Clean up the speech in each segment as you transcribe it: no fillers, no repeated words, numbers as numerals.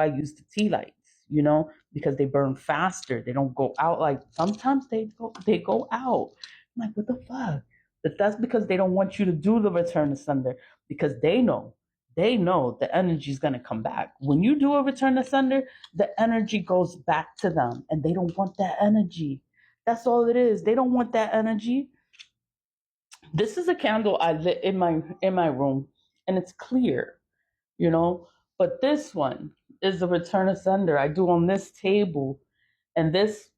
I use the tea lights, because they burn faster. They don't go out like sometimes they go out. I'm like, what the fuck? But that's because they don't want you to do the return to sender because they know the energy is gonna come back. When you do a return to sender, the energy goes back to them and they don't want that energy. That's all it is. They don't want that energy. This is a candle I lit in my room and it's clear, you know. But this one is the return of sender I do on this table, and this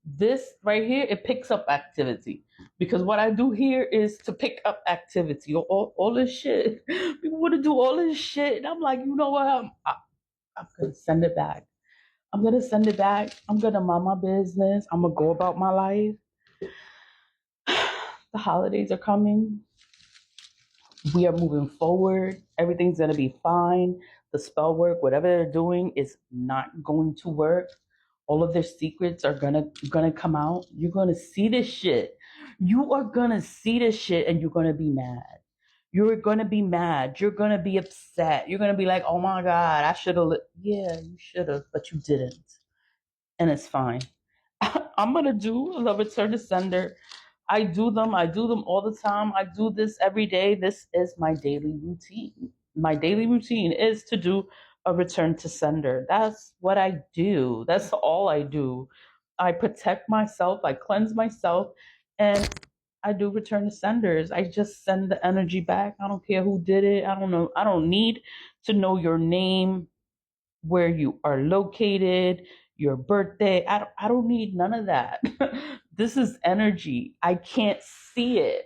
right here it picks up activity because what I do here is to pick up activity. All this shit, people want to do all this shit, and I'm like, you know what? I'm gonna send it back. I'm gonna send it back. I'm gonna mind my business. I'm gonna go about my life. The holidays are coming. We are moving forward. Everything's going to be fine. The spell work, whatever they're doing, is not going to work. All of their secrets are gonna come out. You're gonna see this shit. You are gonna see this shit, and you're gonna be mad. You're gonna be mad. You're gonna be upset. You're gonna be like, "Oh my god, I should have." Yeah, you should have, but you didn't, and it's fine. I'm gonna do the return to sender. I do them. I do them all the time. I do this every day. This is my daily routine. My daily routine is to do a return to sender. That's what I do. That's all I do. I protect myself. I cleanse myself, and I do return to senders. I just send the energy back. I don't care who did it. I don't know. I don't need to know your name, where you are located, your birthday. I don't need none of that. This is energy. I can't see it.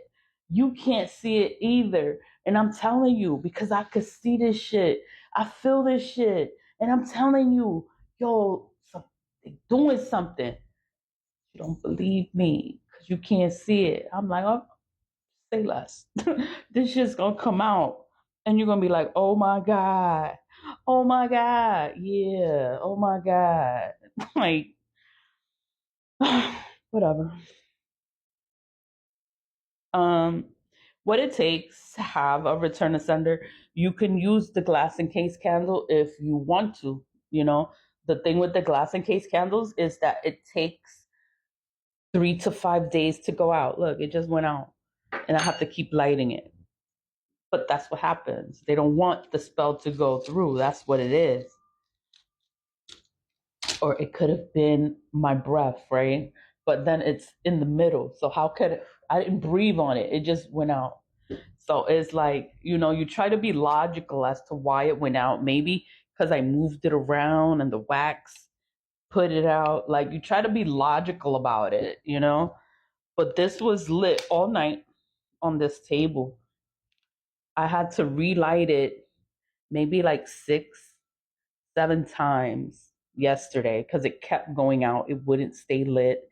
You can't see it either. And I'm telling you, because I could see this shit. I feel this shit. And I'm telling you, yo, they doing something. You don't believe me because you can't see it. I'm like, oh, say less. This shit's gonna come out. And you're gonna be like, oh my God. Oh my God. Yeah. Oh my God. Like, whatever. Um, what it takes to have a return to sender, you can use the glass encased candle if you want to. You know, the thing with the glass encased candles is that it takes 3 to 5 days to go out. Look, it just went out, and I have to keep lighting it. But that's what happens. They don't want the spell to go through. That's what it is. Or it could have been my breath, right? But then it's in the middle. So how could it, I didn't breathe on it. It just went out. So it's like, you try to be logical as to why it went out. Maybe because I moved it around and the wax put it out. Like you try to be logical about it. But this was lit all night on this table. I had to relight it maybe like 6, 7 times yesterday because it kept going out. It wouldn't stay lit.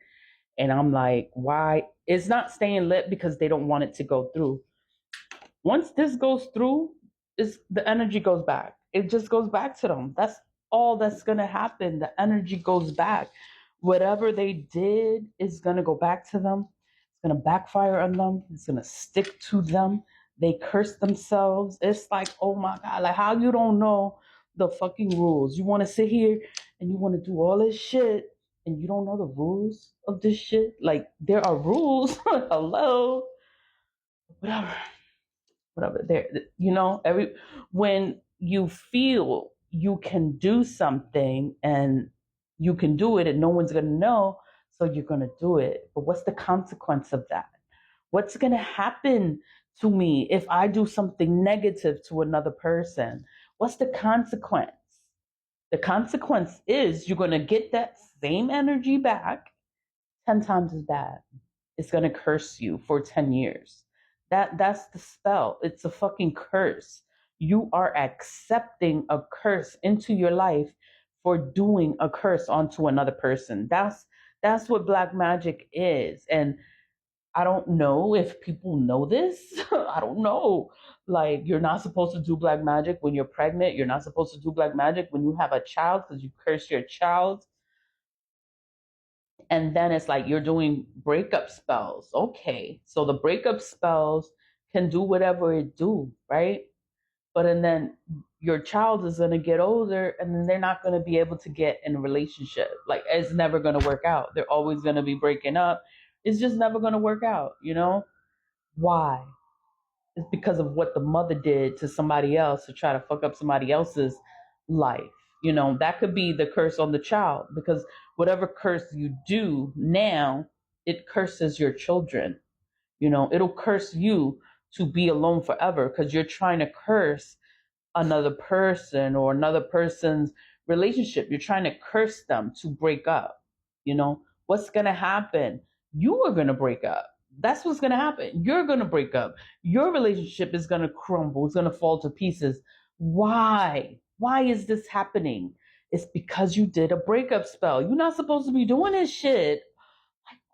And I'm like, why? It's not staying lit because they don't want it to go through. Once this goes through, the energy goes back. It just goes back to them. That's all that's going to happen. The energy goes back. Whatever they did is going to go back to them. It's going to backfire on them. It's going to stick to them. They curse themselves. It's like, oh my God, like how you don't know the fucking rules. You want to sit here and you want to do all this shit and you don't know the rules of this shit. Like there are rules. Hello. Whatever. There, every when you feel you can do something and you can do it and no one's going to know, so you're going to do it. But what's the consequence of that? What's going to happen to me if I do something negative to another person? What's the consequence? The consequence is you're going to get that same energy back 10 times as bad. It's going to curse you for 10 years. That's the spell. It's a fucking curse. You are accepting a curse into your life for doing a curse onto another person. That's what black magic is. And I don't know if people know this. I don't know. Like, you're not supposed to do black magic when you're pregnant. You're not supposed to do black magic when you have a child because you curse your child. And then it's like you're doing breakup spells. Okay. So the breakup spells can do whatever it do, right? But and then your child is going to get older, and then they're not going to be able to get in a relationship. Like it's never going to work out. They're always going to be breaking up. It's just never going to work out, you know? Why? It's because of what the mother did to somebody else to try to fuck up somebody else's life. You know, that could be the curse on the child, because whatever curse you do now, it curses your children. You know, it'll curse you to be alone forever because you're trying to curse another person or another person's relationship. You're trying to curse them to break up. You know, what's going to happen? You are going to break up. That's what's going to happen. You're going to break up. Your relationship is going to crumble. It's going to fall to pieces. Why? Why is this happening? It's because you did a breakup spell. You're not supposed to be doing this shit.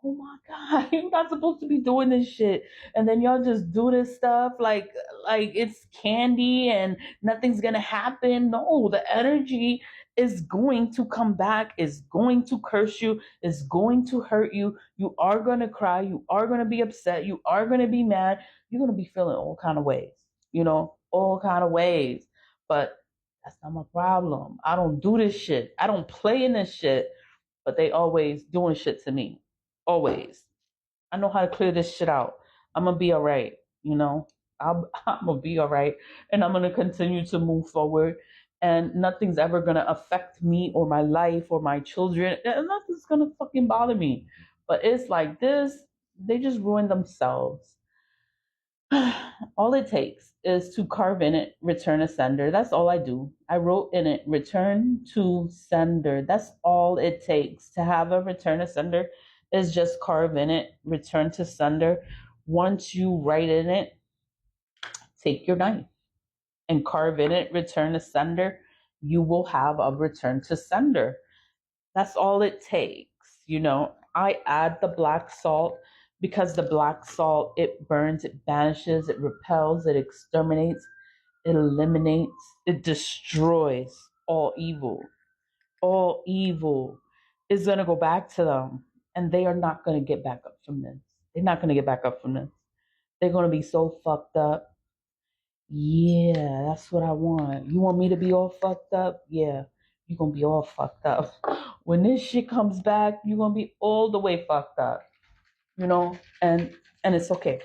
Oh my God, you're not supposed to be doing this shit. And then y'all just do this stuff like it's candy and nothing's gonna happen. No, the energy is going to come back, is going to curse you, is going to hurt you. You are gonna cry, you are gonna be upset, you are gonna be mad, you're gonna be feeling all kind of ways, you know, all kind of ways. But that's not my problem. I don't do this shit. I don't play in this shit, but they always doing shit to me. Always. I know how to clear this shit out. I'm gonna be all right, you know. I'm gonna be all right, and I'm gonna continue to move forward. And nothing's ever gonna affect me or my life or my children. And nothing's gonna fucking bother me. But it's like this. They just ruin themselves. All it takes is to carve in it, return a sender. That's all I do. I wrote in it, return to sender. That's all it takes to have a return a sender is just carve in it, return to sender. Once you write in it, take your knife and carve in it, return to sender. You will have a return to sender. That's all it takes. You know, I add the black salt because the black salt, it burns, it banishes, it repels, it exterminates, it eliminates, it destroys all evil. All evil is going to go back to them, and they are not going to get back up from this. They're not going to get back up from this. They're going to be so fucked up. Yeah, that's what I want. You want me to be all fucked up? Yeah, you're going to be all fucked up. When this shit comes back, you're going to be all the way fucked up. You know, and it's okay.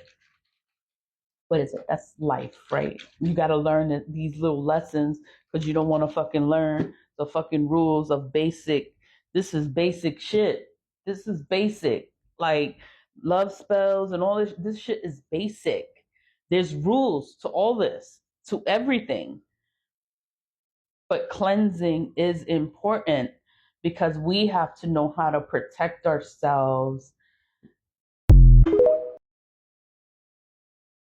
What is it? That's life, right? You got to learn these little lessons because you don't want to fucking learn the fucking rules of basic. This is basic shit. This is basic. Like love spells and all this. This shit is basic. There's rules to all this, to everything. But cleansing is important because we have to know how to protect ourselves